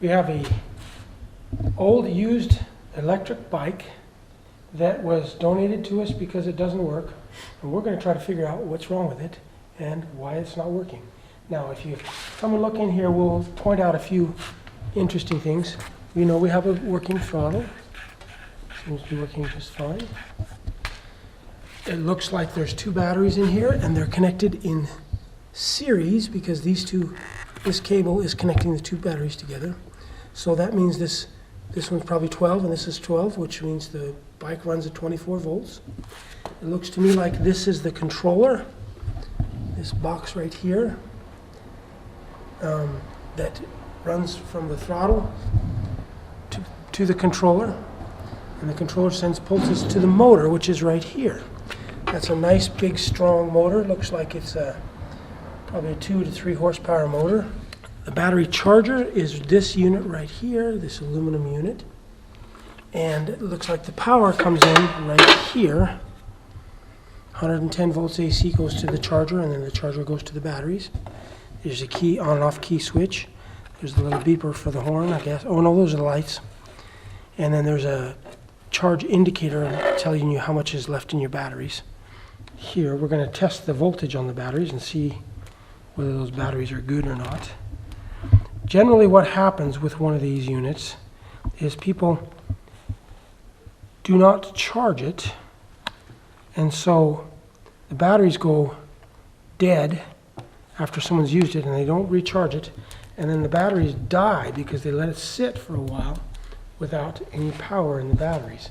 We have a old used electric bike that was donated to us because it doesn't work, and we're going to try to figure out what's wrong with it and why it's not working. Now, if you come and look in here, we'll point out a few interesting things. We know we have a working throttle. Seems to be working just fine. It looks like there's two batteries in here, and they're connected in series because this cable is connecting the two batteries together. So that means this one's probably 12 and this is 12, which means the bike runs at 24 volts. It looks to me like this is the controller, this box right here, that runs from the throttle to the controller, and the controller sends pulses to the motor, which is right here. That's a nice big strong motor. Looks like it's probably a 2 to 3 horsepower motor. The battery charger is this unit right here, this aluminum unit. And it looks like the power comes in right here. 110 volts AC goes to the charger, and then the charger goes to the batteries. There's a key on and off key switch. There's a little beeper for the horn, I guess. Oh no, those are the lights. And then there's a charge indicator telling you how much is left in your batteries. Here, we're going to test the voltage on the batteries and see whether those batteries are good or not. Generally, what happens with one of these units is people do not charge it, and so the batteries go dead after someone's used it, and they don't recharge it, and then the batteries die because they let it sit for a while without any power in the batteries.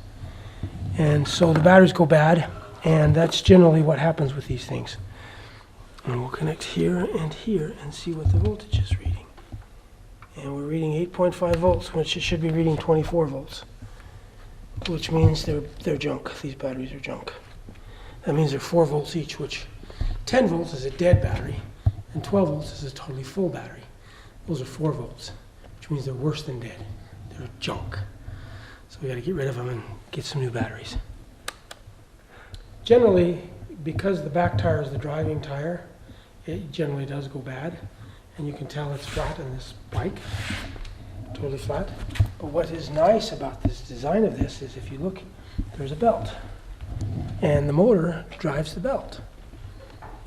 And so the batteries go bad, and that's generally what happens with these things. And we'll connect here and see what the voltage is reading. And we're reading 8.5 volts, which it should be reading 24 volts, which means they're junk. These batteries are junk. That means they're 4 volts each, which 10 volts is a dead battery, and 12 volts is a totally full battery. Those are 4 volts, which means they're worse than dead. They're junk. So we got to get rid of them and get some new batteries. Generally, because the back tire is the driving tire, it generally does go bad. And you can tell it's flat in this bike, totally flat. But what is nice about this design of this is if you look, there's a belt. And the motor drives the belt.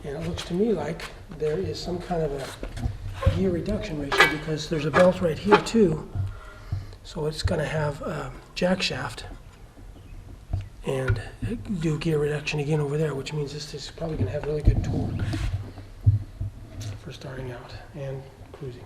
And it looks to me like there is some kind of a gear reduction ratio because there's a belt right here too. So it's going to have a jack shaft and do gear reduction again over there, which means this is probably going to have really good torque for starting out and cruising.